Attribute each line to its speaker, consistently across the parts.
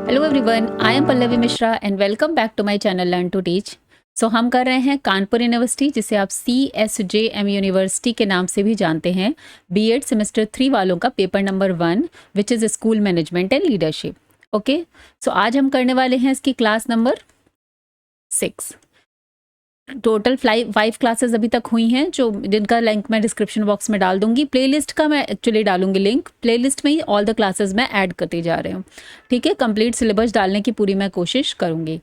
Speaker 1: Hello everyone, I am Pallavi Mishra and welcome back to my channel learn to teach. So हम कर रहे हैं Kanpur university, जिसे आप CSJM यूनिवर्सिटी के नाम से भी जानते हैं, B.Ed सेमेस्टर 3 वालों का paper number 1 which is school management and leadership. Okay, so आज हम करने वाले हैं इसकी क्लास नंबर 6। टोटल 5 क्लासेस अभी तक हुई हैं, जो जिनका लिंक मैं डिस्क्रिप्शन बॉक्स में डाल दूंगी। प्लेलिस्ट का मैं एक्चुअली डालूंगी लिंक, प्लेलिस्ट में ही ऑल द क्लासेस मैं ऐड करते जा रहे हूँ। ठीक है, कंप्लीट सिलेबस डालने की पूरी मैं कोशिश करूंगी।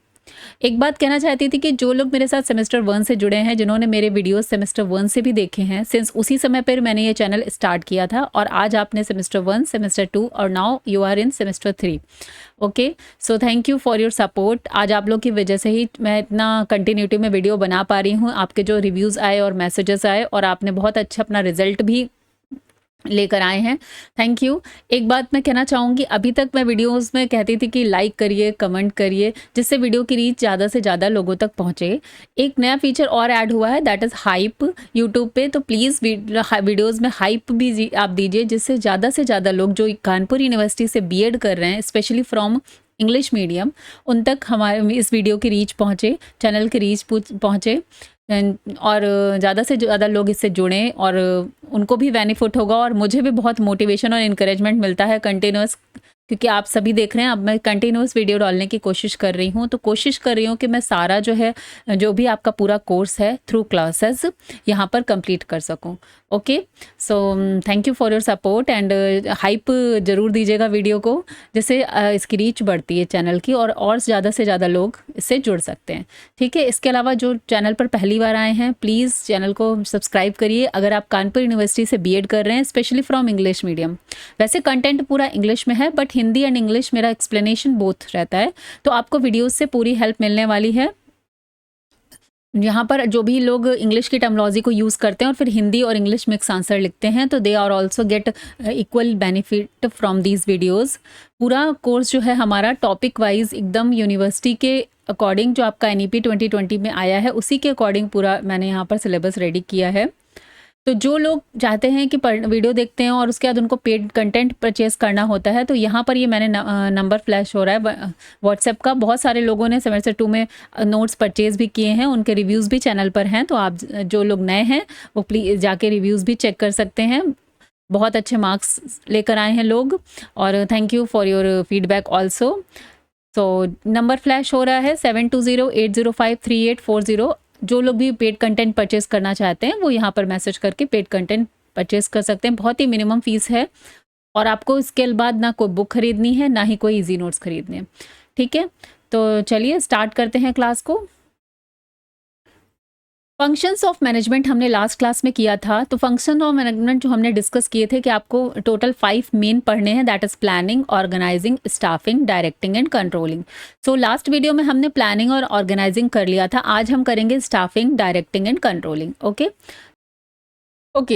Speaker 1: एक बात कहना चाहती थी कि जो लोग मेरे साथ सेमेस्टर 1 से जुड़े हैं, जिन्होंने मेरे वीडियोस सेमेस्टर 1 से भी देखे हैं, सिंस उसी समय पर मैंने ये चैनल स्टार्ट किया था, और आज आपने सेमेस्टर 1, सेमेस्टर 2 और now you are in semester 3। Okay, so thank you for your support. आज आप लोग की वजह से ही मैं इतना कंटिन्यूटी में वीडियो बना पा रही हूँ। आपके जो रिव्यूज़ आए और मैसेजेस आए, और आपने बहुत अच्छा अपना रिजल्ट भी लेकर आए हैं, थैंक यू। एक बात मैं कहना चाहूँगी, अभी तक मैं वीडियोस में कहती थी कि लाइक करिए, कमेंट करिए, जिससे वीडियो की रीच ज़्यादा से ज़्यादा लोगों तक पहुँचे। एक नया फीचर और ऐड हुआ है, दैट इज़ हाइप यूट्यूब पे। तो प्लीज़ वीडियोज़ में हाइप भी आप दीजिए, जिससे ज़्यादा से ज़्यादा लोग जो कानपुर यूनिवर्सिटी से B.Ed कर रहे हैं, स्पेशली फ्रॉम इंग्लिश मीडियम, उन तक हमारे इस वीडियो की रीच पहुँचे, चैनल की रीच पहुँचे, और ज़्यादा से ज़्यादा लोग इससे जुड़ें, और उनको भी बेनिफिट होगा, और मुझे भी बहुत मोटिवेशन और इनकरेजमेंट मिलता है कंटिन्यूस, क्योंकि आप सभी देख रहे हैं। अब मैं कंटिन्यूस वीडियो डालने की कोशिश कर रही हूँ, तो कोशिश कर रही हूँ कि मैं सारा जो है, जो भी आपका पूरा कोर्स है थ्रू क्लासेस यहाँ पर कंप्लीट कर सकूँ। Okay, so thank you for your support and hype ज़रूर दीजिएगा वीडियो को, जिससे इसकी रीच बढ़ती है चैनल की, और ज़्यादा से ज़्यादा लोग इससे जुड़ सकते हैं। ठीक है, इसके अलावा जो चैनल पर पहली बार आए हैं, प्लीज़ चैनल को सब्सक्राइब करिए। अगर आप कानपुर यूनिवर्सिटी से B.Ed कर रहे हैं, स्पेशली फ्रॉम इंग्लिश मीडियम, वैसे कंटेंट पूरा इंग्लिश में है, बट हिंदी एंड इंग्लिश मेरा एक्सप्लेनेशन बोथ रहता है, तो आपको वीडियोस से पूरी हेल्प मिलने वाली है। यहाँ पर जो भी लोग इंग्लिश की टर्मिनोलॉजी को यूज़ करते हैं और फिर हिंदी और इंग्लिश मिक्स आंसर लिखते हैं, तो they are also get equal benefit from these videos. पूरा कोर्स जो है हमारा टॉपिक वाइज एकदम यूनिवर्सिटी के अकॉर्डिंग, जो आपका NEP 2020 में आया है, उसी के अकॉर्डिंग पूरा मैंने यहाँ पर सिलेबस रेडी किया है। तो जो लोग चाहते हैं कि वीडियो देखते हैं और उसके बाद उनको पेड कंटेंट परचेस करना होता है, तो यहाँ पर ये मैंने नंबर फ्लैश हो रहा है व्हाट्सएप का। बहुत सारे लोगों ने सेमेस्टर 2 में नोट्स परचेज भी किए हैं, उनके रिव्यूज़ भी चैनल पर हैं, तो आप जो लोग नए हैं वो प्लीज़ जाके रिव्यूज़ भी चेक कर सकते हैं। बहुत अच्छे मार्क्स लेकर आए हैं लोग, और thank you for your feedback also. तो नंबर फ्लैश हो रहा है 7208053840। जो लोग भी पेड कंटेंट परचेस करना चाहते हैं, वो यहाँ पर मैसेज करके पेड कंटेंट परचेस कर सकते हैं। बहुत ही मिनिमम फीस है, और आपको इसके बाद ना कोई बुक खरीदनी है, ना ही कोई इजी नोट्स खरीदने हैं। ठीक है, तो चलिए स्टार्ट करते हैं क्लास को। फंक्शंस ऑफ मैनेजमेंट हमने लास्ट क्लास में किया था। तो फंक्शन ऑफ मैनेजमेंट जो हमने डिस्कस किए थे कि आपको टोटल 5 मेन पढ़ने हैं, that is planning, organizing, staffing, directing and controlling. So last video में हमने प्लानिंग और ऑर्गेनाइजिंग कर लिया था, आज हम करेंगे staffing, directing and controlling. Okay,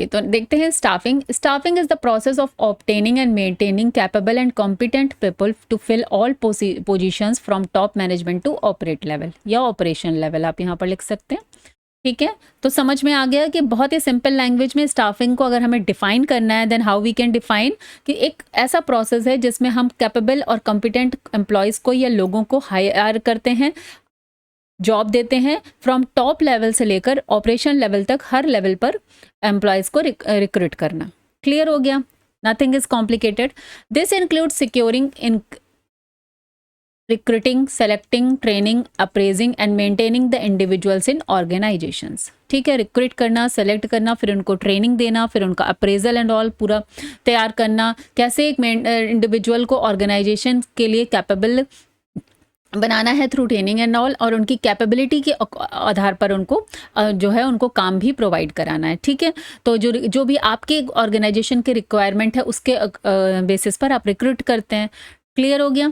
Speaker 1: तो देखते हैं staffing. Staffing is the process of obtaining and maintaining capable and competent people to fill all positions from top management to operate level या ऑपरेशन लेवल, आप यहाँ पर लिख सकते हैं। ठीक है, तो समझ में आ गया कि बहुत ही सिंपल लैंग्वेज में स्टाफिंग को अगर हमें डिफाइन करना है, then how we can define कि एक ऐसा प्रोसेस है जिसमें हम कैपेबल और कॉम्पिटेंट एम्प्लॉयज़ को या लोगों को हायर करते हैं, जॉब देते हैं, फ्रॉम टॉप लेवल से लेकर ऑपरेशन लेवल तक, हर लेवल पर एम्प्लॉयज़ को रिक्रूट करना। क्लियर हो गया? Nothing is complicated. This include securing in recruiting, selecting, training, appraising and maintaining the individuals in organisations. ठीक है, रिक्रूट करना, सेलेक्ट करना, फिर उनको ट्रेनिंग देना, फिर उनका अप्रेजल एंड ऑल पूरा तैयार करना, कैसे एक इंडिविजुअल को ऑर्गेनाइजेशन के लिए कैपेबल बनाना है थ्रू ट्रेनिंग एंड ऑल, और उनकी कैपेबिलिटी के आधार पर उनको जो है उनको काम भी प्रोवाइड कराना है। ठीक है, तो जो भी आपके ऑर्गेनाइजेशन के रिक्वायरमेंट है, उसके बेसिस पर आप रिक्रूट करते हैं। क्लियर हो गया?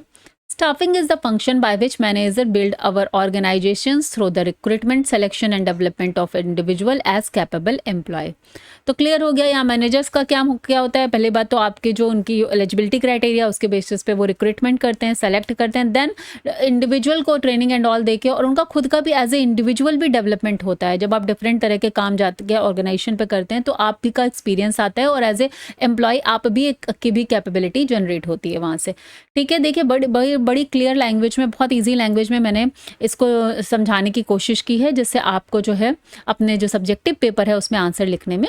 Speaker 1: Staffing is the function by which manager build our organizations through the recruitment, selection and development of individual as capable employee। तो क्लियर हो गया यहाँ मैनेजर्स का क्या होता है। पहले बात तो आपके जो उनकी एलिजिबिलिटी क्राइटेरिया, उसके बेसिस पे वो रिक्रूटमेंट करते हैं, सेलेक्ट करते हैं, देन इंडिविजुअल को ट्रेनिंग एंड ऑल देके, और उनका खुद का भी एज ए इंडिविजुअल भी डेवलपमेंट होता है। जब आप डिफरेंट तरह के काम जाते हैं ऑर्गेनाइजेशन पे करते हैं, तो आप भी का एक्सपीरियंस आता है, और एज ए एम्प्लॉय आप भी की भी कैपेबिलिटी जनरेट होती है वहाँ से। ठीक है, देखिए बड़ी क्लियर लैंग्वेज में, बहुत ईजी लैंग्वेज में मैंने इसको समझाने की कोशिश की है, जिससे आपको जो है अपने जो सब्जेक्टिव पेपर है उसमें आंसर लिखने में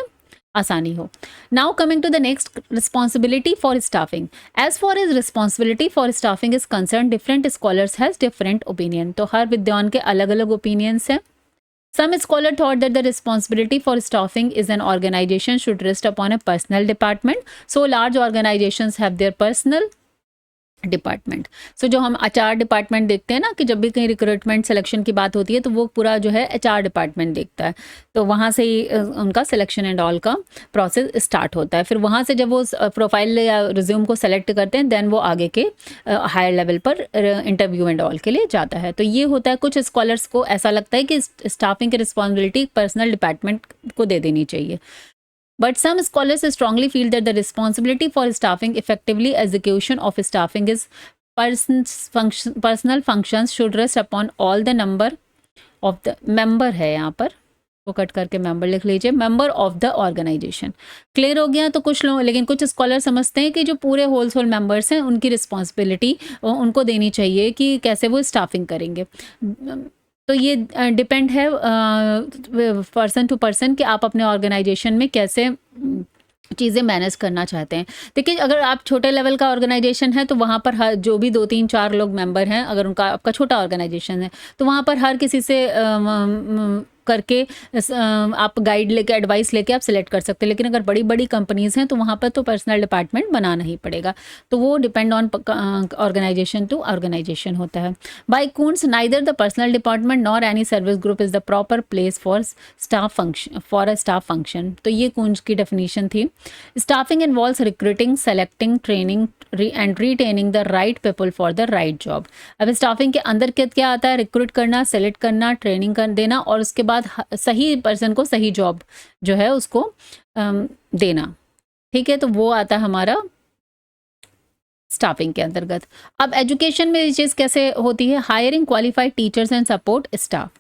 Speaker 1: आसानी हो। Now coming to the next, responsibility for staffing. As for as responsibility for staffing is concern, different scholars has different opinion. तो हर विद्वान के अलग अलग ओपिनियंस हैं। Some scholar thought that the responsibility for staffing is an organization should rest upon a personal department. So large organizations have their personal department. So जो हम HR department देखते हैं ना, कि जब भी कहीं रिक्रूटमेंट सिलेक्शन की बात होती है तो वो पूरा जो है एचआर डिपार्टमेंट देखता है, तो वहाँ से ही उनका सिलेक्शन एंड ऑल का प्रोसेस स्टार्ट होता है। फिर वहाँ से जब वो प्रोफाइल या रिज्यूम को सेलेक्ट करते हैं, देन वो आगे के हायर लेवल पर इंटरव्यू एंड ऑल के लिए जाता है। तो ये होता है, कुछ स्कॉलर्स को ऐसा लगता है कि स्टाफिंग की रिस्पॉन्सिबिलिटी पर्सनल डिपार्टमेंट को दे देनी चाहिए। But some scholars strongly feel that the responsibility for staffing effectively execution of staffing is personal functions should rest upon all the number of the member है यहाँ पर, वो कट करके member लिख लीजिए, member of the organization. Clear हो गया? तो कुछ लोग, लेकिन कुछ स्कॉलर समझते हैं कि जो पूरे होल मेंबर्स हैं उनकी रिस्पॉन्सिबिलिटी उनको देनी चाहिए कि कैसे वो स्टाफिंग करेंगे। तो ये डिपेंड है पर्सन टू पर्सन कि आप अपने ऑर्गेनाइजेशन में कैसे चीज़ें मैनेज करना चाहते हैं। देखिए, अगर आप छोटे लेवल का ऑर्गेनाइजेशन है तो वहाँ पर हर जो भी 2-3-4 लोग मेंबर हैं, अगर उनका आपका छोटा ऑर्गेनाइजेशन है तो वहाँ पर हर किसी से करके आप गाइड लेके, एडवाइस लेके आप सिलेक्ट कर सकते हैं। लेकिन अगर बड़ी बड़ी कंपनीज़ हैं तो वहाँ पर तो पर्सनल डिपार्टमेंट बनाना ही पड़ेगा। तो वो depend on organization to organization होता है। By Koontz, neither the personal department nor any service group is the proper place for staff function, for a staff function. तो ये कून्स की डेफिनेशन थी। Staffing involves recruiting, selecting, training and retaining the right people for the right job. अब staffing के अंदर क्या आता है? रिक्रूट करना, सेलेक्ट करना, ट्रेनिंग कर देना और उसके बाद सही पर्सन को सही जॉब जो है उसको देना। ठीक है, तो वो आता है हमारा स्टाफिंग के अंतर्गत। अब एजुकेशन में ये चीज़ कैसे होती है? Hiring qualified teachers and support staff.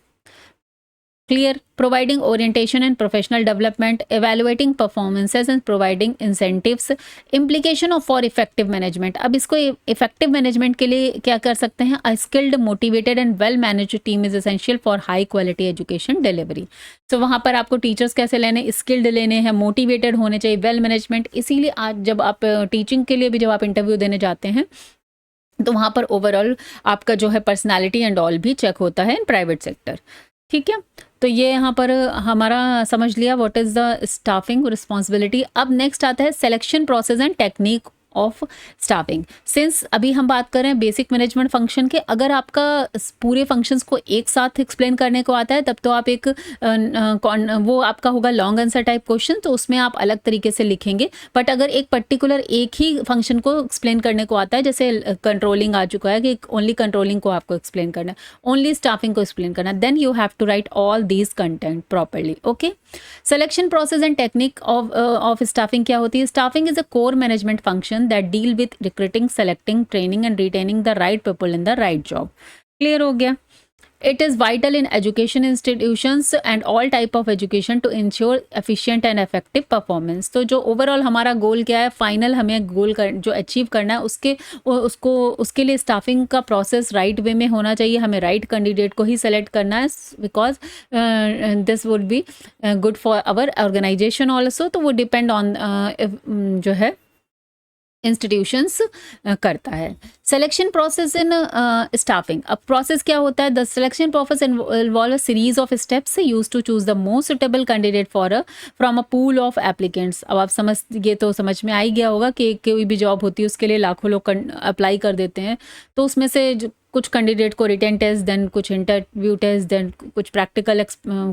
Speaker 1: Clear? Providing orientation and professional development, evaluating performances and providing incentives, implication of for effective management। अब इसको effective management के लिए क्या कर सकते हैं? A skilled, motivated and well managed team is essential for high quality education delivery। तो वहाँ पर आपको टीचर्स कैसे लेने? स्किल्ड लेने हैं, मोटिवेटेड होने चाहिए, वेल मैनेजमेंट। इसीलिए आज जब आप टीचिंग के लिए भी जब आप इंटरव्यू देने जाते हैं तो वहाँ पर ओवरऑल आपका जो है पर्सनैलिटी एंड ऑल भी चेक होता है इन प्राइवेट सेक्टर। ठीक है, तो ये यहाँ पर हमारा समझ लिया what is the staffing responsibility. अब नेक्स्ट आता है selection process and technique of staffing. Since अभी हम बात कर रहे हैं बेसिक मैनेजमेंट फंक्शन के, अगर आपका पूरे फंक्शंस को एक साथ एक्सप्लेन करने को आता है तब तो आप एक वो आपका होगा लॉन्ग आंसर टाइप क्वेश्चन, तो उसमें आप अलग तरीके से लिखेंगे। बट अगर एक पर्टिकुलर एक ही फंक्शन को एक्सप्लेन करने को आता है, जैसे कंट्रोलिंग आ चुका है कि ओनली कंट्रोलिंग को आपको एक्सप्लेन करना है, ओनली स्टाफिंग को एक्सप्लेन करना है, then you have to write all these content properly. Okay, selection process and technique of staffing क्या होती है? Staffing is a core management function that deal with recruiting, selecting, training and retaining the right people in the right job। Clear हो गया? It is vital in education institutions and all type of education to ensure efficient and effective performance। तो जो overall हमारा गोल क्या है, final हमें goal जो achieve करना है उसके लिए स्टाफिंग का प्रोसेस राइट वे में होना चाहिए। हमें राइट कैंडिडेट को ही सेलेक्ट करना है, because this would be good for our organization also. तो वो डिपेंड ऑन जो है इंस्टीट्यूशंस करता है। Selection process in staffing. अब प्रोसेस क्या होता है? The selection process involve a series of steps use to choose the most suitable candidate from a pool of applicants. अब आप समझ में आ ही गया होगा कि कोई भी जॉब होती है उसके लिए लाखों लोग अप्लाई कर देते हैं, तो उसमें से कुछ कैंडिडेट को रिटन टेस्ट, देन कुछ इंटरव्यू टेस्ट, देन कुछ प्रैक्टिकल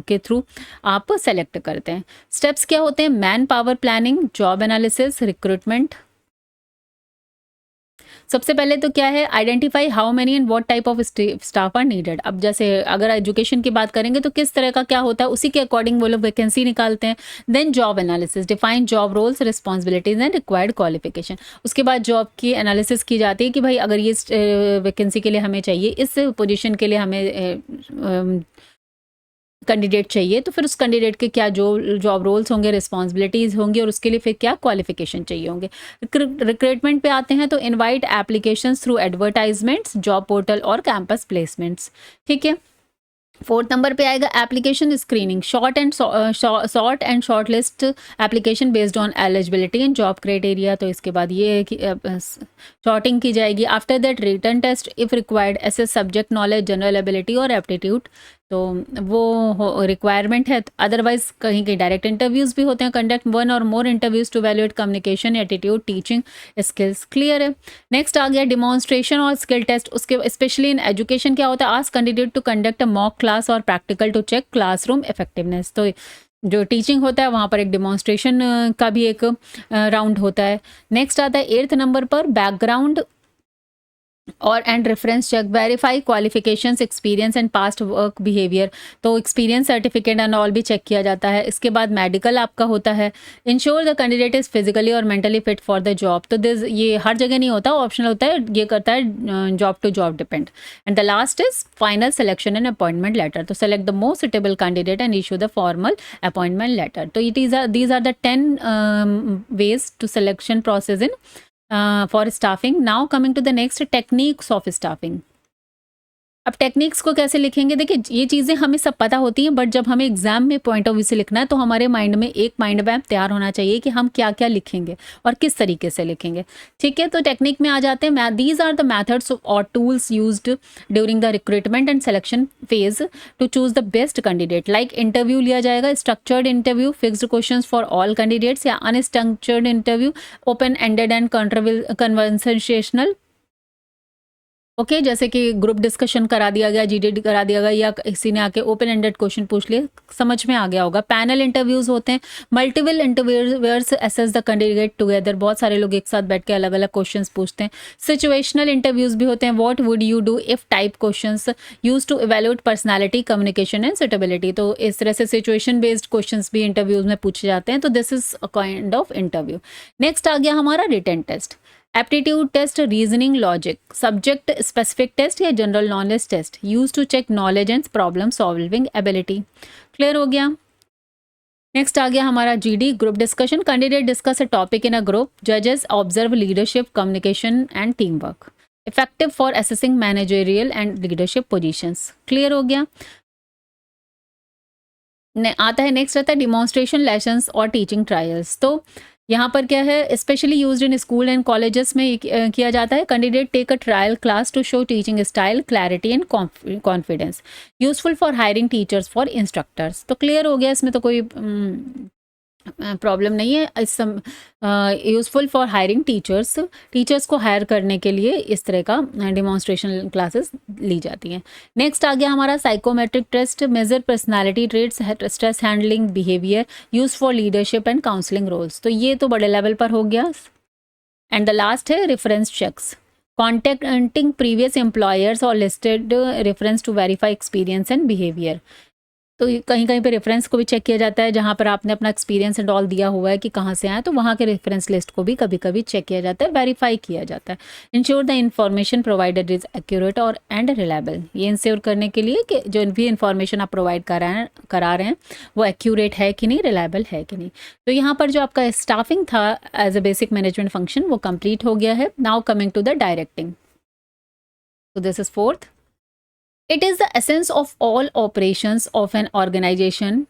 Speaker 1: के थ्रू आप सेलेक्ट करते हैं। स्टेप्स क्या होते हैं? Manpower planning, job analysis, recruitment. सबसे पहले तो क्या है? Identify how many and what type of staff are needed. अब जैसे अगर एजुकेशन की बात करेंगे तो किस तरह का क्या होता है, उसी के अकॉर्डिंग वो लोग वैकेंसी निकालते हैं। Then job analysis, define job roles, responsibilities and required qualification. उसके बाद जॉब की एनालिसिस की जाती है कि भाई अगर ये वैकेंसी के लिए हमें चाहिए, इस पोजिशन के लिए हमें कैंडिडेट चाहिए, तो फिर उस कैंडिडेट के क्या जो जॉब रोल्स होंगे, रिस्पॉन्सिबिलिटीज़ होंगी और उसके लिए फिर क्या क्वालिफिकेशन चाहिए होंगे। रिक्रूटमेंट पे आते हैं तो invite applications through advertisements, job portal और कैंपस प्लेसमेंट्स। ठीक है। 4th नंबर पे आएगा application screening, short and shortlist application based on eligibility and job criteria. तो इसके बाद ये शॉर्टिंग की जाएगी। After that written test if required, assess subject knowledge, general ability और एप्टीट्यूड, तो वो रिक्वायरमेंट है। अदरवाइज कहीं कहीं डायरेक्ट इंटरव्यूज भी होते हैं। कंडक्ट 1 और more interviews to valuate communication, attitude, teaching skills. Clear है। नेक्स्ट आ गया डिमॉन्स्ट्रेशन और स्किल टेस्ट। उसके स्पेशली इन एजुकेशन क्या होता है, ask candidate to conduct a mock class और practical to check classroom effectiveness. तो जो टीचिंग होता है वहाँ पर एक डिमॉन्स्ट्रेशन का भी एक राउंड होता है। नेक्स्ट आता है 8th नंबर पर बैकग्राउंड और and reference check, verify qualifications, experience and past work behaviour. तो एक्सपीरियंस सर्टिफिकेट एंड ऑल भी चेक किया जाता है। इसके बाद मेडिकल आपका होता है। Ensure the candidate is physically और mentally fit for the job. तो दिस ये हर जगह नहीं होता, ऑप्शनल होता है, ये करता है job to job depend. And the last is final selection and appointment letter. तो select the most suitable candidate and issue the formal appointment letter. तो these are the 10 ways to selection process in for staffing. Now coming to the next, techniques of staffing. अब techniques को कैसे लिखेंगे, देखिए ये चीज़ें हमें सब पता होती हैं, बट जब हमें एग्जाम में पॉइंट ऑफ व्यू से लिखना है तो हमारे माइंड में एक माइंड मैप तैयार होना चाहिए कि हम क्या क्या लिखेंगे और किस तरीके से लिखेंगे। ठीक है, तो टेक्निक में आ जाते हैं। दीज आर द मैथड्स और tools used during the recruitment and selection phase to choose the best candidate. Like interview लिया जाएगा, structured interview, fixed questions for all candidates, या unstructured interview, open ended and conversational. Okay जैसे कि group discussion करा दिया गया, GD करा दिया गया, या किसी ने आके ओपन एंडेड क्वेश्चन पूछ लिए, समझ में आ गया होगा। पैनल इंटरव्यूज होते हैं, multiple interviewers assess the candidate together, बहुत सारे लोग एक साथ बैठ के अलग अलग क्वेश्चंस पूछते हैं। सिचुएशनल इंटरव्यूज भी होते हैं, what would you do if type questions use to evaluate personality, communication and suitability. तो इस तरह से सिचुएशन बेस्ड क्वेश्चन भी इंटरव्यूज में पूछे जाते हैं। तो this is a kind of interview. Next आ गया हमारा written test, aptitude test, reasoning, logic, subject specific test या general knowledge test, use to check knowledge and problem solving ability. Clear हो गया। नेक्स्ट आ गया हमारा GD, group discussion, candidate discuss a topic in a group, जजेस observe leadership, communication and team work, effective for assessing managerial and leadership positions. Clear हो गया। आता है नेक्स्ट आता है डिमॉन्स्ट्रेशन लेसन्स और टीचिंग ट्रायल्स। तो यहाँ पर क्या है, specially used in school and colleges में किया जाता है। Candidate take a trial class to show teaching style, clarity and confidence, useful for hiring teachers for instructors. तो क्लियर हो गया, इसमें तो कोई प्रॉब्लम नहीं है। इस यूजफुल फॉर हायरिंग टीचर्स को हायर करने के लिए इस तरह का डिमॉन्स्ट्रेशन क्लासेस ली जाती हैं। नेक्स्ट आ गया हमारा psychometric test, measure personality traits, stress handling, behaviour, use for leadership and counselling roles. तो ये तो बड़े लेवल पर हो गया। एंड द लास्ट है reference checks, contacting previous employers और listed reference to verify experience and behaviour. तो कहीं कहीं पे रेफरेंस को भी चेक किया जाता है, जहाँ पर आपने अपना एक्सपीरियंस एंड ऑल दिया हुआ है कि कहाँ से आए, तो वहाँ के रेफरेंस लिस्ट को भी कभी कभी चेक किया जाता है, वेरीफाई किया जाता है। Ensure the information provided is accurate और एंड रिलायबल। ये इंश्योर करने के लिए कि जो भी इन्फॉर्मेशन आप प्रोवाइड करा रहे हैं वो एक्यूरेट है कि नहीं, रिलायबल है कि नहीं। तो यहाँ पर जो आपका स्टाफिंग था as a basic management function वो कंप्लीट हो गया है। Now coming to the directing, तो this is 4th। It is the essence of all operations of an organisation.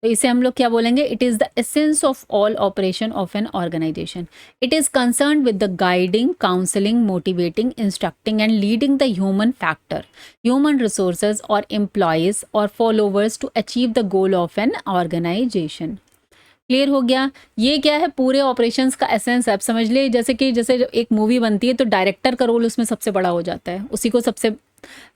Speaker 1: तो इसे हम लोग क्या बोलेंगे, it is the essence of all operation of an organisation. It is concern with the guiding, counselling, motivating, instructing and leading the human factor, human resources और employees और followers to achieve the goal of an organization. Clear हो गया। ये क्या है, पूरे operations का essence है। आप समझ लिए, जैसे एक मूवी बनती है तो डायरेक्टर का रोल उसमें सबसे बड़ा हो जाता है, उसी को सबसे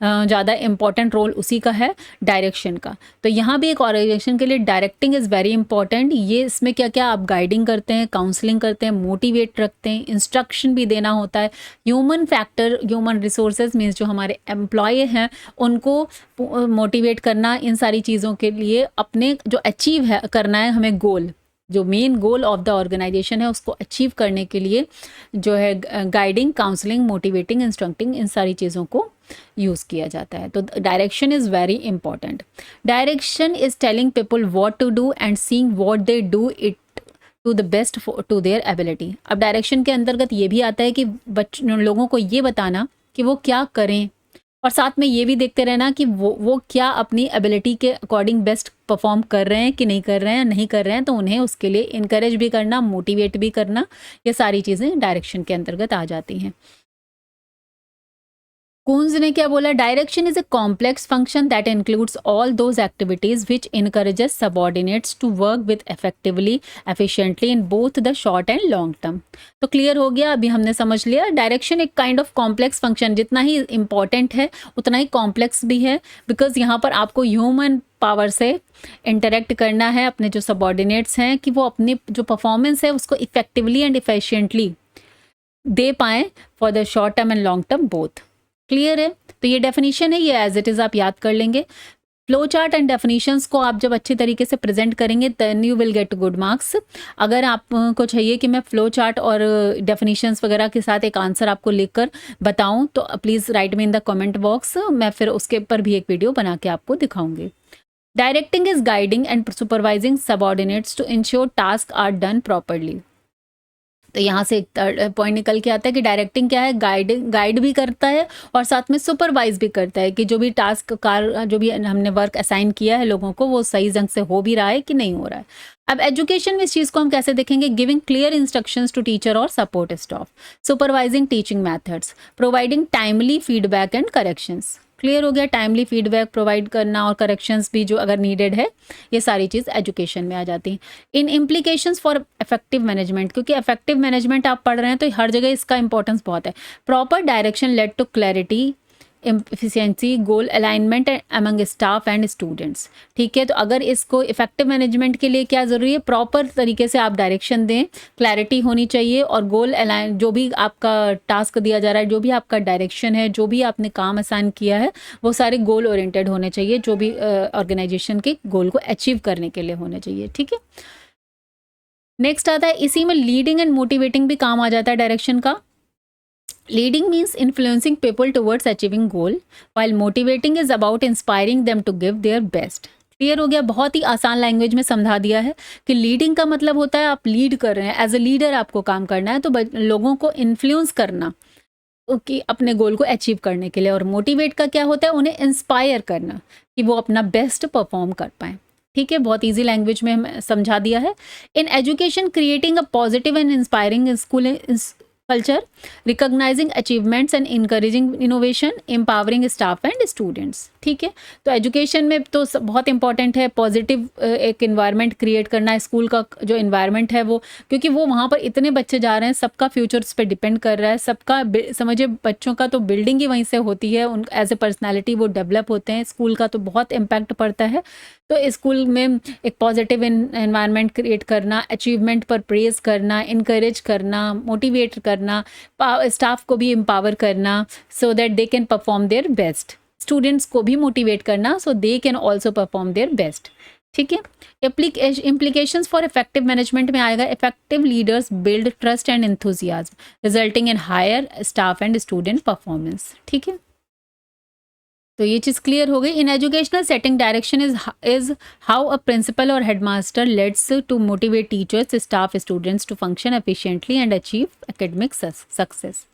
Speaker 1: ज़्यादा इम्पॉर्टेंट रोल उसी का है, डायरेक्शन का। तो यहाँ भी एक ऑर्गेनाइजेशन के लिए डायरेक्टिंग इज़ वेरी इंपॉर्टेंट। ये इसमें क्या क्या आप गाइडिंग करते हैं, काउंसलिंग करते हैं, मोटिवेट रखते हैं, इंस्ट्रक्शन भी देना होता है। Human factor, human resources means जो हमारे एम्प्लॉय हैं उनको मोटिवेट करना, इन सारी चीज़ों के लिए अपने जो अचीव है करना है हमें गोल, जो main goal of the organization है उसको अचीव करने के लिए जो है गाइडिंग, काउंसलिंग, मोटिवेटिंग, इंस्ट्रक्टिंग, इन सारी चीज़ों को यूज़ किया जाता है। तो direction is very important. Direction is telling people what to do and seeing what they do it to the best to their ability. अब डायरेक्शन के अंतर्गत ये भी आता है कि लोगों को ये बताना कि वो क्या करें, और साथ में ये भी देखते रहना कि वो क्या अपनी एबिलिटी के अकॉर्डिंग बेस्ट परफॉर्म कर रहे हैं कि नहीं कर रहे हैं, नहीं कर रहे हैं तो उन्हें उसके लिए इनकरेज भी करना, मोटिवेट भी करना, ये सारी चीज़ें डायरेक्शन के अंतर्गत आ जाती हैं। कून्स ने क्या बोला, direction is a complex function that includes all those activities which encourages subordinates to work with effectively, efficiently in both the short and long term. तो क्लियर हो गया, अभी हमने समझ लिया डायरेक्शन एक काइंड ऑफ कॉम्प्लेक्स फंक्शन, जितना ही important है उतना ही कॉम्प्लेक्स भी है, बिकॉज यहाँ पर आपको ह्यूमन पावर से इंटरेक्ट करना है अपने जो सबऑर्डिनेट्स हैं कि वो अपनी जो परफॉर्मेंस है उसको इफेक्टिवली एंड इफिशिएंटली दे पाएँ for the short term and long term both. Clear है? तो ये डेफिनेशन है, ये एज इट इज़ आप याद कर लेंगे। फ्लो चार्ट एंड डेफिनेशंस को आप जब अच्छे तरीके से प्रेजेंट करेंगे then you will get good marks. अगर आपको चाहिए कि मैं फ्लो चार्ट और डेफिनेशंस वगैरह के साथ एक आंसर आपको लिखकर बताऊं तो please write me in the comment box, मैं फिर उसके ऊपर भी एक वीडियो बना के आपको दिखाऊंगी। Directing is guiding and supervising subordinates to ensure task are done properly. तो यहाँ से एक पॉइंट निकल के आता है कि डायरेक्टिंग क्या है, गाइड भी करता है और साथ में सुपरवाइज भी करता है कि जो भी टास्क जो भी हमने वर्क असाइन किया है लोगों को वो सही ढंग से हो भी रहा है कि नहीं हो रहा है। अब एजुकेशन में इस चीज़ को हम कैसे देखेंगे, giving clear instructions to teacher और support staff, supervising teaching methods, providing timely feedback and corrections. Clear हो गया, टाइमली फीडबैक प्रोवाइड करना और करेक्शंस भी जो अगर नीडेड है, ये सारी चीज़ एजुकेशन में आ जाती है। इन इम्प्लीकेशंस फॉर इफेक्टिव मैनेजमेंट, क्योंकि इफेक्टिव मैनेजमेंट आप पढ़ रहे हैं तो हर जगह इसका इंपॉर्टेंस बहुत है। Proper direction lead to clarity, efficiency, goal alignment among staff and students. ठीक है, तो अगर इसको इफेक्टिव मैनेजमेंट के लिए क्या ज़रूरी है, प्रॉपर तरीके से आप डायरेक्शन दें, क्लैरिटी होनी चाहिए और गोल अलाइन, जो भी आपका टास्क दिया जा रहा है, जो भी आपका डायरेक्शन है, जो भी आपने काम असाइन किया है, वो सारे गोल ओरिएंटेड होने चाहिए, जो भी ऑर्गेनाइजेशन के गोल को अचीव करने के लिए होने चाहिए। ठीक है, नेक्स्ट आता है, इसी में लीडिंग एंड मोटिवेटिंग भी काम आ जाता है डायरेक्शन का। Leading means influencing people towards achieving goal, while motivating is about inspiring them to give their best. Clear हो गया, बहुत ही आसान लैंग्वेज में समझा दिया है कि लीडिंग का मतलब होता है आप लीड कर रहे हैं, एज ए लीडर आपको काम करना है, तो लोगों को इन्फ्लुएंस करना कि अपने गोल को अचीव करने के लिए, और मोटिवेट का क्या होता है, उन्हें इंस्पायर करना कि वो अपना बेस्ट परफॉर्म कर पाएँ। ठीक है, बहुत इजी लैंग्वेज में हम समझा दिया है। In education creating a positive and inspiring school culture, recognizing achievements and encouraging innovation, empowering staff and students। ठीक है, तो एजुकेशन में तो बहुत इंपॉर्टेंट है पॉजिटिव एक इन्वायरमेंट क्रिएट करना है, स्कूल का जो इन्वायरमेंट है वो, क्योंकि वो वहाँ पर इतने बच्चे जा रहे हैं, सबका फ्यूचर उस पर डिपेंड कर रहा है, सबका समझिए बच्चों का तो बिल्डिंग ही वहीं से होती है, उन एज ए पर्सनैलिटी वो डेवलप होते हैं, स्कूल का तो बहुत इम्पैक्ट पड़ता है। तो स्कूल में एक पॉजिटिव इन्वायरमेंट क्रिएट करना, अचीवमेंट पर प्रेज करना, इनकरेज करना, मोटिवेट करना, स्टाफ को भी एम्पावर करना so that they can perform their best, students को भी मोटिवेट करना so they can also perform their best. ठीक है, इम्प्लीकेशंस फॉर इफेक्टिव मैनेजमेंट में आएगा, effective leaders build trust and enthusiasm resulting in higher staff and student performance. ठीक है, तो ये चीज़ क्लियर हो गई। In educational setting direction is how a principal और headmaster lets to motivate teachers, staff, students to function efficiently and achieve academic success.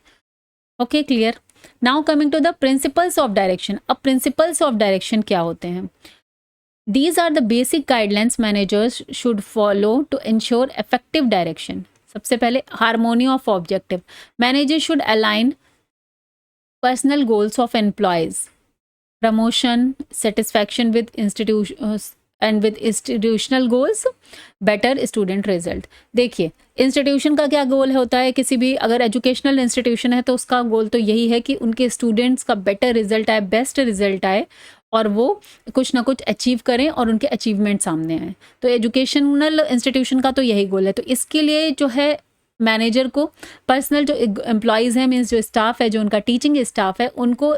Speaker 1: Okay, clear. Now coming to the principles of direction. अब principles of direction क्या होते हैं? These are the basic guidelines managers should follow to ensure effective direction. सबसे पहले harmony of objective, manager should align personal goals of employees, promotion, satisfaction with institutions and with institutional goals, better student result। देखिए, institution का क्या गोल होता है, किसी भी अगर एजुकेशनल इंस्टीट्यूशन है तो उसका गोल तो यही है कि उनके स्टूडेंट्स का बेटर रिजल्ट आए, बेस्ट रिजल्ट आए और वो कुछ ना कुछ अचीव करें और उनके अचीवमेंट सामने आए। तो एजुकेशनल इंस्टीट्यूशन का तो यही गोल है। तो इसके लिए जो है मैनेजर को पर्सनल जो एम्प्लॉयज़ हैं, मीन्स जो स्टाफ है, जो उनका टीचिंग स्टाफ है, उनको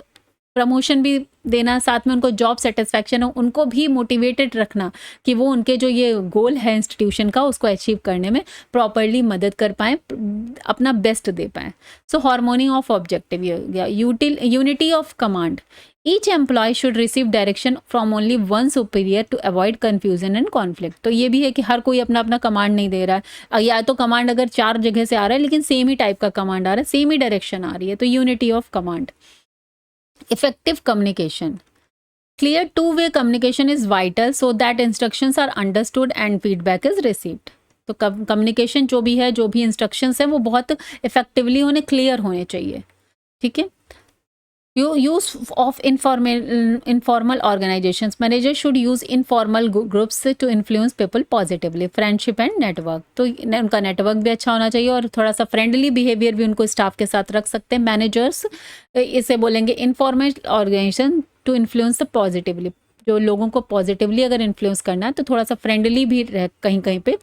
Speaker 1: प्रमोशन भी देना, साथ में उनको जॉब सेटिस्फैक्शन हो, उनको भी मोटिवेटेड रखना कि वो उनके जो ये गोल है इंस्टीट्यूशन का उसको अचीव करने में प्रॉपरली मदद कर पाएँ, अपना बेस्ट दे पाएँ। सो हार्मोनी ऑफ ऑब्जेक्टिव ये हो गया। Unity of command, each employee should receive direction from only one superior to avoid confusion and conflict. तो ये भी है कि हर कोई अपना अपना कमांड नहीं दे रहा है, या तो कमांड अगर 4 जगह से आ रहा है लेकिन सेम ही टाइप का कमांड आ रहा है, सेम ही डायरेक्शन आ रही है, तो unity of command. Effective communication, clear two-way communication is vital so that instructions are understood and feedback is received। तो कम्युनिकेशन जो भी है, जो भी इंस्ट्रक्शंस है वो बहुत इफेक्टिवली होने, क्लियर होने चाहिए, ठीक है। Use of informal organizations, manager should use informal groups to influence people positively, friendship and network, तो उनका नेटवर्क भी अच्छा होना चाहिए और थोड़ा सा फ्रेंडली बिहेवियर भी उनको स्टाफ के साथ रख सकते हैं। मैनेजर्स इसे बोलेंगे informal organization to influence the positively, जो लोगों को पॉजिटिवली अगर इन्फ्लुएंस करना है तो थोड़ा सा फ्रेंडली भी कहीं कहीं पे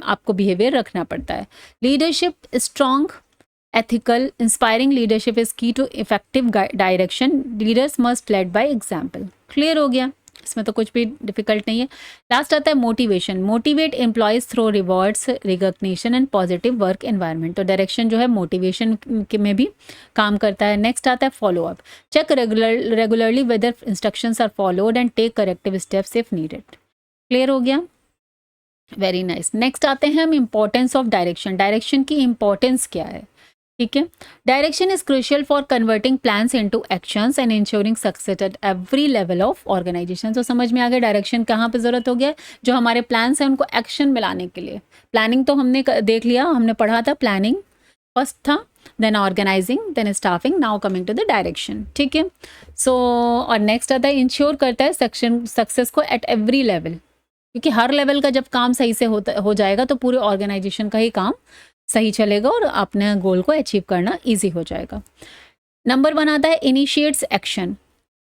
Speaker 1: आपको बिहेवियर रखना पड़ता है। Leadership strong ethical inspiring leadership is key to effective direction, leaders must lead by example। Clear हो गया, इसमें तो कुछ भी डिफिकल्ट नहीं है। लास्ट आता है motivation, motivate employees through rewards, recognition and positive work environment. तो डायरेक्शन जो है मोटिवेशन में भी काम करता है। नेक्स्ट आता है follow up, check regularly whether instructions are followed and take corrective steps if needed. Clear हो गया, वेरी नाइस। नेक्स्ट आते हैं हम इंपॉर्टेंस ऑफ डायरेक्शन, डायरेक्शन की इंपॉर्टेंस क्या है, ठीक है। Direction is crucial for converting plans into actions and ensuring success at every level of organization. तो समझ में आ गया डायरेक्शन कहाँ पे ज़रूरत हो गया, जो हमारे प्लान्स हैं उनको एक्शन में लाने के लिए। प्लानिंग तो हमने देख लिया, हमने पढ़ा था, प्लानिंग फर्स्ट था, then organizing, then staffing, now coming to the direction, ठीक है। सो और नेक्स्ट आता है इंश्योर करता है सक्सेस को एट एवरी लेवल, क्योंकि हर लेवल का जब काम सही से हो जाएगा तो पूरे ऑर्गेनाइजेशन का ही काम सही चलेगा और अपने गोल को अचीव करना इजी हो जाएगा। नंबर 1 आता है इनिशिएट्स एक्शन,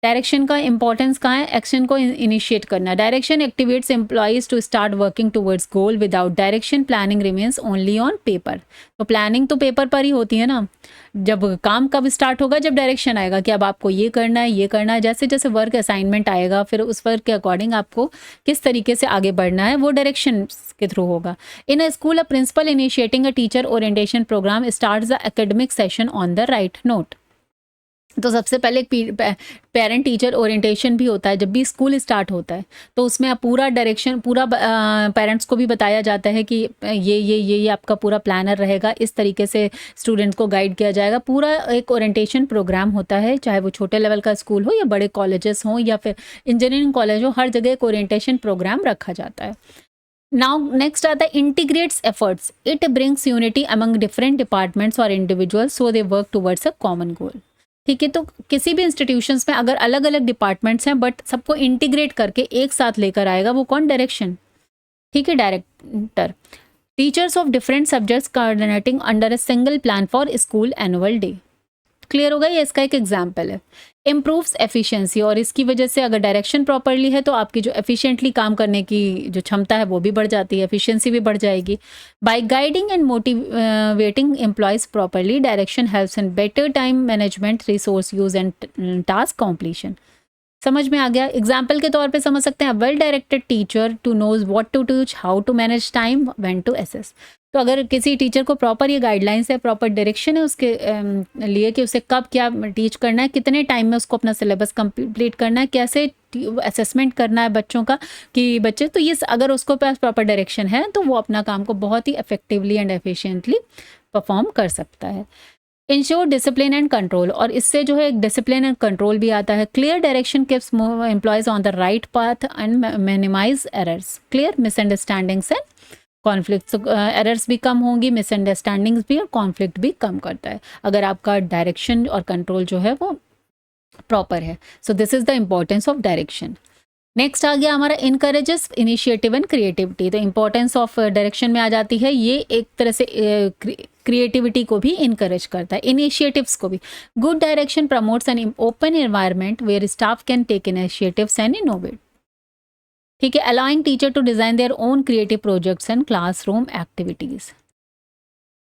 Speaker 1: डायरेक्शन का इंपॉर्टेंस कहाँ है, एक्शन को इनिशिएट करना। Direction activates employees to start working towards goal, without direction planning remains only on paper. तो प्लानिंग तो पेपर पर ही होती है ना, जब काम कब स्टार्ट होगा, जब डायरेक्शन आएगा कि अब आपको ये करना है, ये करना है। जैसे जैसे वर्क असाइनमेंट आएगा फिर उस वर्क के अकॉर्डिंग आपको किस तरीके से आगे बढ़ना है वो डायरेक्शन के थ्रू होगा। In a school a principal initiating a teacher orientation programme starts the academic session on the right note. तो सबसे पहले एक पेरेंट टीचर ओरिएंटेशन भी होता है जब भी स्कूल स्टार्ट होता है, तो उसमें आप पूरा डायरेक्शन पूरा पेरेंट्स को भी बताया जाता है कि ये आपका पूरा प्लानर रहेगा, इस तरीके से स्टूडेंट को गाइड किया जाएगा। पूरा एक ओरिएंटेशन प्रोग्राम होता है, चाहे वो छोटे लेवल का स्कूल हो या बड़े कॉलेजेस हों या फिर इंजीनियरिंग कॉलेज हो, हर जगह एक ओरिएंटेशन प्रोग्राम रखा जाता है। नाउ नेक्स्ट आता है integrates efforts, it brings unity among different departments और individuals so they work towards a common goal. ठीक है, तो किसी भी इंस्टीट्यूशंस में अगर अलग अलग डिपार्टमेंट्स हैं बट सबको इंटीग्रेट करके एक साथ लेकर आएगा वो कौन, डायरेक्शन। ठीक है, director. Teachers of different subjects coordinating under a single plan for school annual day. Clear होगा, ये इसका एक एग्जाम्पल है। इम्प्रूव्स एफिशिएंसी, और इसकी वजह से अगर डायरेक्शन प्रॉपरली है तो आपकी जो एफिशिएंटली काम करने की जो क्षमता है वो भी बढ़ जाती है, एफिशिएंसी भी बढ़ जाएगी। By guiding and motivating employees properly, direction helps in better time management, resource use and task completion. समझ में आ गया। एग्जाम्पल के तौर पे समझ सकते हैं, well directed teacher to knows what to teach, how to manage time, when to assess. तो अगर किसी टीचर को प्रॉपर ये गाइडलाइंस है, प्रॉपर डायरेक्शन है उसके लिए कि उसे कब क्या टीच करना है, कितने टाइम में उसको अपना सिलेबस कंप्लीट करना है, कैसे असेसमेंट करना है बच्चों का कि बच्चे, तो ये अगर उसको पास प्रॉपर डायरेक्शन है तो वो अपना काम को बहुत ही इफेक्टिवली एंड एफिशिएंटली परफॉर्म कर सकता है। इंश्योर डिसिप्लिन एंड कंट्रोल, और इससे जो है एक डिसिप्लिन एंड कंट्रोल भी आता है। Clear direction keeps employees on the right path and minimize errors. Clear misunderstandings and conflict, errors भी कम होंगी, मिसअंडरस्टैंडिंग्स भी, और कॉन्फ्लिक्ट भी कम करता है अगर आपका डायरेक्शन और कंट्रोल जो है वो प्रॉपर है। So this is the importance of direction. Next आ गया हमारा इनकरेजेस इनिशिएटिव एंड क्रिएटिविटी। तो इंपॉर्टेंस ऑफ डायरेक्शन में आ जाती है, ये एक तरह से क्रिएटिविटी को भी इनकरेज करता है, इनिशिएटिव्स को भी। Good direction promotes an open environment where staff can take initiatives and innovate. ठीक है, allowing teacher to design their own creative projects and classroom activities.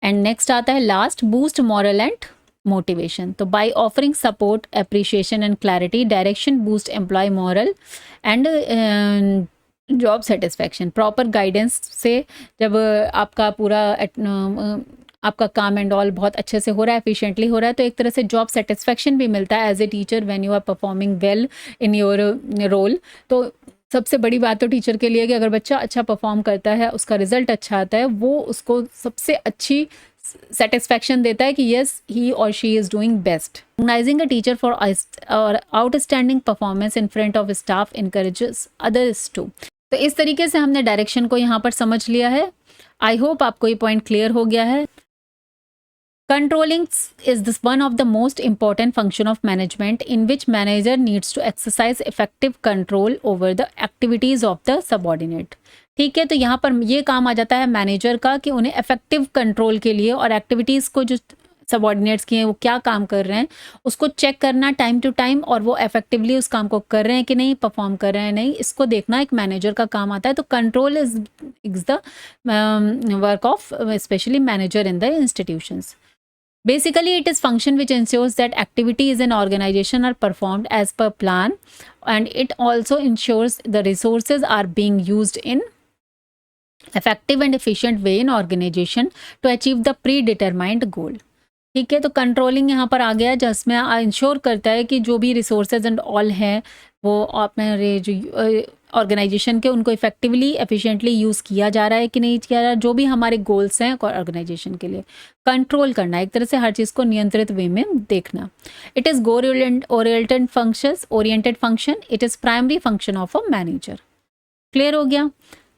Speaker 1: And next आता है last, boost morale and motivation. तो by offering support, appreciation and clarity, direction boost employee morale and job satisfaction. Proper guidance से जब आपका पूरा आपका काम and all बहुत अच्छे से हो रहा है, एफिशिएंटली हो रहा है, तो एक तरह से जॉब सेटिस्फैक्शन भी मिलता है as a teacher when you are performing well in your role. तो सबसे बड़ी बात तो टीचर के लिए कि अगर बच्चा अच्छा परफॉर्म करता है, उसका रिजल्ट अच्छा आता है, वो उसको सबसे अच्छी सेटिस्फैक्शन देता है कि येस ही और she is doing best. Recognizing a teacher for outstanding performance in front of staff encourages others too. तो इस तरीके से हमने डायरेक्शन को यहाँ पर समझ लिया है. आई होप आपको ये पॉइंट क्लियर हो गया है. Controlling is this one of the most important function of management in which manager needs to exercise effective control over the activities of the subordinate. ठीक है, तो यहाँ पर ये काम आ जाता है मैनेजर का कि उन्हें इफेक्टिव कंट्रोल के लिए और एक्टिविटीज़ को जो सबॉर्डिनेट्स की हैं वो क्या काम कर रहे हैं उसको चेक करना टाइम टू टाइम, और वो इफेक्टिवली उस काम को कर रहे हैं कि नहीं, परफॉर्म कर रहे हैं नहीं, इसको देखना एक मैनेजर का काम आता है. तो control is the work of specially manager in the institutions. Basically, it is function which ensures that activities in organization are performed as per plan, and it also ensures the resources are being used in effective and efficient way in organization to achieve the predetermined goal. ठीक है, तो controlling यहाँ पर आ गया जिसमें ensure करता है कि जो भी रिसोर्सेज एंड ऑल हैं वो अपने जो ऑर्गेनाइजेशन के उनको इफेक्टिवली एफिशिएंटली यूज़ किया जा रहा है कि नहीं किया जा रहा है. जो भी हमारे गोल्स हैं ऑर्गेनाइजेशन के लिए कंट्रोल करना, एक तरह से हर चीज़ को नियंत्रित वे में देखना. It is goal oriented function. It is primary function of a manager. Clear हो गया.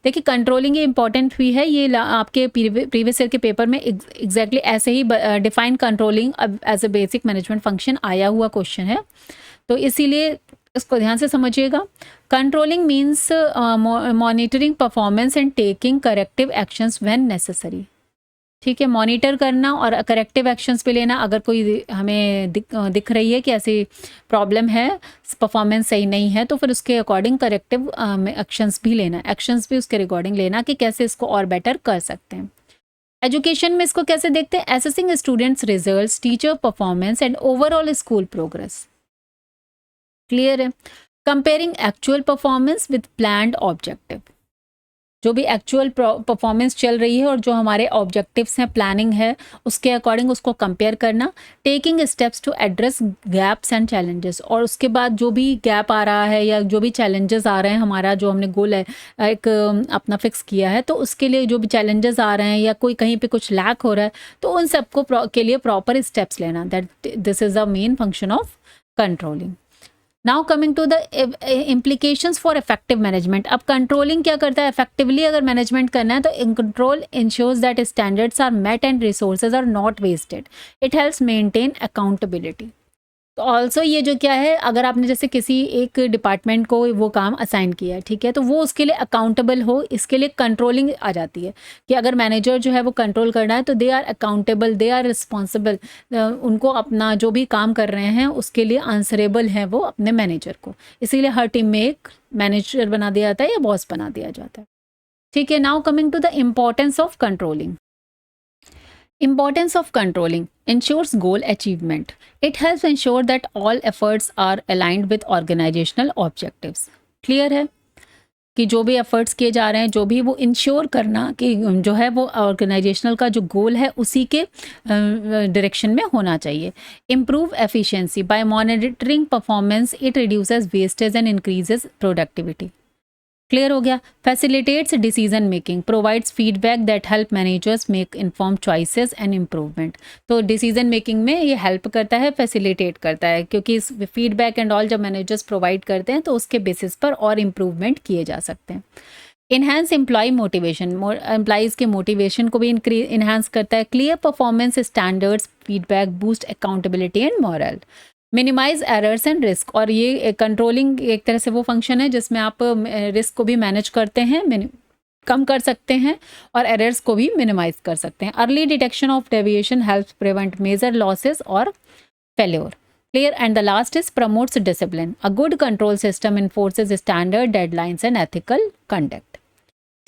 Speaker 1: देखिए कंट्रोलिंग ये इंपॉर्टेंट हुई है, ये आपके प्रीवियस ईयर के पेपर में एग्जैक्टली ऐसे ही define controlling as a basic management function आया हुआ क्वेश्चन है, तो इसीलिए इसको ध्यान से समझिएगा. Controlling means monitoring performance and taking corrective actions when necessary. ठीक है, मॉनिटर करना और करेक्टिव एक्शंस पे लेना. अगर कोई हमें दिख रही है कि ऐसी प्रॉब्लम है, परफॉर्मेंस सही नहीं है, तो फिर उसके अकॉर्डिंग करेक्टिव एक्शंस भी लेना, एक्शंस भी उसके रिकॉर्डिंग लेना कि कैसे इसको और बेटर कर सकते हैं. एजुकेशन में इसको कैसे देखते हैं? Assessing students results, teacher performance and overall school progress. Clear है. Comparing actual performance with planned objective. जो भी एक्चुअल परफॉर्मेंस चल रही है और जो हमारे ऑब्जेक्टिव्स हैं, प्लानिंग है, उसके अकॉर्डिंग उसको कंपेयर करना. Taking steps to address gaps and challenges. और उसके बाद जो भी गैप आ रहा है या जो भी चैलेंजेस आ रहे हैं, हमारा जो हमने गोल है एक अपना फिक्स किया है, तो उसके लिए जो भी चैलेंजेस आ रहे हैं या कोई कहीं पे कुछ लैक हो रहा है, तो उन सबको के लिए प्रॉपर स्टेप्स लेना. That this is the main function of controlling. Now coming to the implications for effective management. अब कंट्रोलिंग क्या करता है? इफेक्टिवली अगर मैनेजमेंट करना है तो control ensures that standards are met and resources are not wasted. It helps maintain accountability. तो also ये जो क्या है, अगर आपने जैसे किसी एक डिपार्टमेंट को वो काम असाइन किया है, ठीक है, तो वो उसके लिए अकाउंटेबल हो, इसके लिए कंट्रोलिंग आ जाती है कि अगर मैनेजर जो है वो कंट्रोल करना है तो they are accountable, they are responsible. उनको अपना जो भी काम कर रहे हैं उसके लिए आंसरेबल है वो अपने मैनेजर को. इसीलिए हर टीम में एक मैनेजर बना दिया जाता है या बॉस बना दिया जाता है. ठीक है. Now coming to the importance of controlling. Importance of controlling ensures goal achievement. It helps ensure that all efforts are aligned with organizational objectives. Clear है कि जो भी efforts किए जा रहे हैं, जो भी वो ensure करना कि जो है वो organizational का जो goal है उसी के direction में होना चाहिए. Improve efficiency by monitoring performance. It reduces wastage and increases productivity. Clear हो गया. Facilitates decision making, provides feedback that help managers make inform choices and improvement. तो डिसीजन मेकिंग में ये हेल्प करता है, फैसिलिटेट करता है, क्योंकि इस फीडबैक एंड ऑल जब मैनेजर्स प्रोवाइड करते हैं तो उसके बेसिस पर और इम्प्रूवमेंट किए जा सकते हैं. इन्हांस एम्प्लॉय मोटिवेशन, एम्प्लॉइज़ के मोटिवेशन को भी इन्हांस करता है. Clear performance standards, feedback boost accountability and morale. Minimize errors and risk. और ये कंट्रोलिंग एक तरह से वो फंक्शन है जिसमें आप रिस्क को भी मैनेज करते हैं, कम कर सकते हैं, और एरर्स को भी मिनिमाइज कर सकते हैं. Early detection of deviation helps prevent major losses और failure. Clear. And the last is promotes discipline. A good control system enforces standard, deadlines and ethical conduct.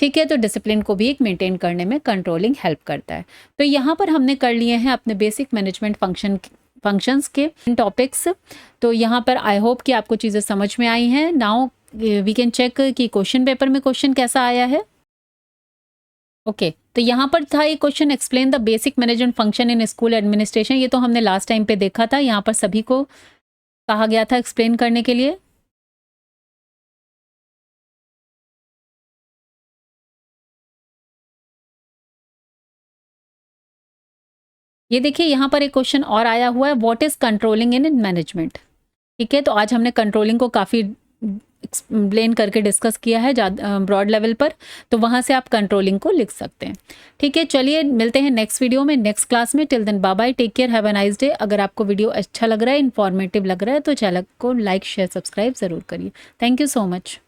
Speaker 1: ठीक है, तो डिसिप्लिन को भी एक मेंटेन करने में कंट्रोलिंग हेल्प करता है. तो यहाँ पर हमने कर लिए हैं अपने बेसिक मैनेजमेंट फंक्शन फंक्शंस के टॉपिक्स। तो यहाँ पर आई होप कि आपको चीज़ें समझ में आई हैं। नाउ वी कैन चेक कि क्वेश्चन पेपर में क्वेश्चन कैसा आया है। ओके तो यहाँ पर था एक question, explain the basic management function in school administration. ये तो हमने लास्ट टाइम पे देखा था, यहाँ पर सभी को कहा गया था एक्सप्लेन करने के लिए। ये देखिए यहाँ पर एक क्वेश्चन और आया हुआ है, what is controlling in management. ठीक है, तो आज हमने कंट्रोलिंग को काफ़ी एक्सप्लेन करके डिस्कस किया है ब्रॉड लेवल पर, तो वहाँ से आप कंट्रोलिंग को लिख सकते हैं। ठीक है, चलिए मिलते हैं नेक्स्ट वीडियो में, नेक्स्ट क्लास में। Till then bye bye, take care, have a nice day. अगर आपको वीडियो अच्छा लग रहा है, इन्फॉर्मेटिव लग रहा है, तो चैनल को लाइक शेयर सब्सक्राइब ज़रूर करिए। Thank you so much.